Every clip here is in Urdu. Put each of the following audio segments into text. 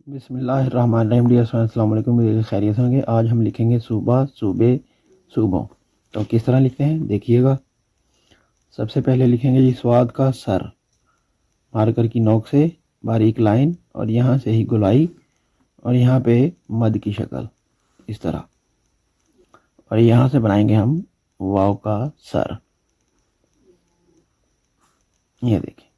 بسم اللہ الرحمن الرحیم۔ السلام علیکم، خیریت ہوں گے۔ آج ہم لکھیں گے صوبہ، صوبے، صوبوں۔ تو کس طرح لکھتے ہیں دیکھیے گا۔ سب سے پہلے لکھیں گے جی سواد کا سر، مارکر کی نوک سے باریک لائن اور یہاں سے ہی گلائی اور یہاں پہ مد کی شکل اس طرح، اور یہاں سے بنائیں گے ہم واو کا سر، یہ دیکھیں،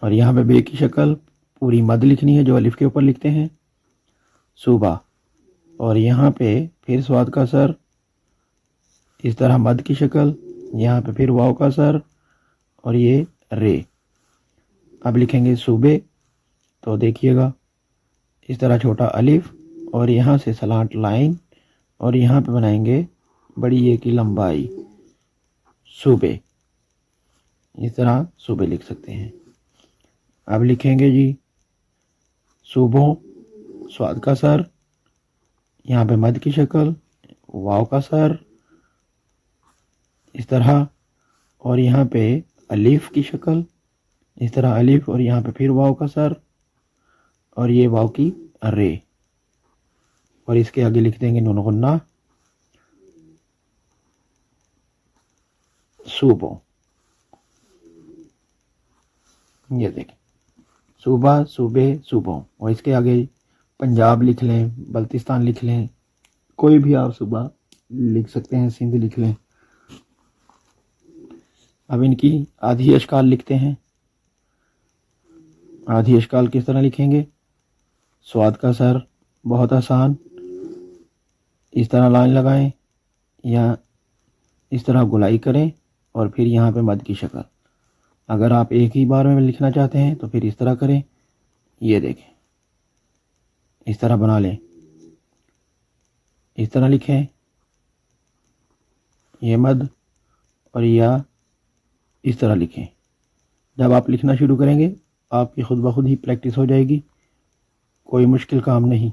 اور یہاں پہ بے کی شکل پوری مد لکھنی ہے جو الف کے اوپر لکھتے ہیں، صوبہ، اور یہاں پہ پھر سواد کا سر اس طرح مد کی شکل، یہاں پہ پھر واو کا سر اور یہ رے۔ اب لکھیں گے صوبے، تو دیکھیے گا اس طرح چھوٹا الف اور یہاں سے سلانٹ لائن اور یہاں پہ بنائیں گے بڑی یہ کی لمبائی، صوبے، اس طرح صوبے لکھ سکتے ہیں۔ اب لکھیں گے جی صوبوں، سواد کا سر، یہاں پہ مد کی شکل، واو کا سر اس طرح، اور یہاں پہ الف کی شکل اس طرح الف اور یہاں پہ پھر واو کا سر اور یہ واو کی رے، اور اس کے آگے لکھ دیں گے نون غنہ، صوبوں، یہ دیکھیں صوبہ، صوبے، صوبوں، اور اس کے آگے پنجاب لکھ لیں، بلتستان لکھ لیں، کوئی بھی آپ صوبہ لکھ سکتے ہیں، سندھ لکھ لیں۔ اب ان کی آدھی اشکال لکھتے ہیں۔ آدھی اشکال کس طرح لکھیں گے؟ سواد کا سر بہت آسان، اس طرح لائن لگائیں یا اس طرح گلائی کریں اور پھر یہاں پہ مد کی شکل۔ اگر آپ ایک ہی بار میں لکھنا چاہتے ہیں تو پھر اس طرح کریں، یہ دیکھیں اس طرح بنا لیں، اس طرح لکھیں، یہ مد اور یا اس طرح لکھیں۔ جب آپ لکھنا شروع کریں گے آپ کی خود بخود ہی پریکٹس ہو جائے گی، کوئی مشکل کام نہیں،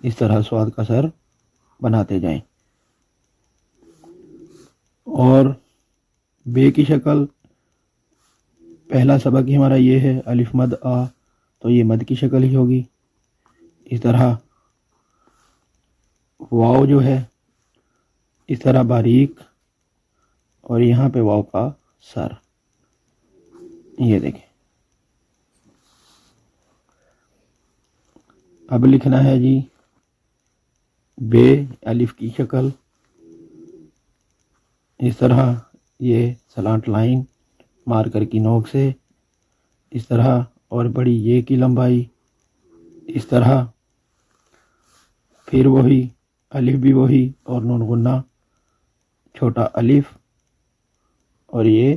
اس طرح سواد کا سر بناتے جائیں۔ اور بے کی شکل، پہلا سبق ہی ہمارا یہ ہے الف مد آ، تو یہ مد کی شکل ہی ہوگی، اس طرح واو جو ہے اس طرح باریک اور یہاں پہ واو کا سر، یہ دیکھیں۔ اب لکھنا ہے جی بے، الف کی شکل اس طرح، یہ سلانٹ لائن مارکر کی نوک سے اس طرح اور بڑی یہ کی لمبائی اس طرح، پھر وہی الف بھی وہی اور نون غنہ، چھوٹا الف اور یہ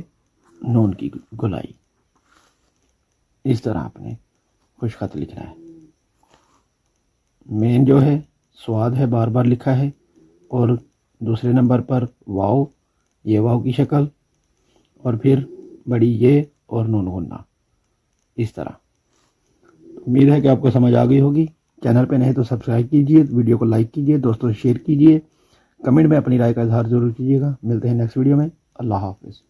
نون کی گلائی، اس طرح آپ نے خوش خط لکھنا ہے۔ مین جو ہے سواد ہے بار بار لکھا ہے، اور دوسرے نمبر پر واو، یہ واو کی شکل اور پھر بڑی یہ اور نون غنہ، اس طرح۔ امید ہے کہ آپ کو سمجھ آ گئی ہوگی۔ چینل پہ نہیں تو سبسکرائب کیجئے، ویڈیو کو لائک کیجئے، دوستوں سے شیئر کیجئے، کمنٹ میں اپنی رائے کا اظہار ضرور کیجئے گا۔ ملتے ہیں نیکسٹ ویڈیو میں، اللہ حافظ۔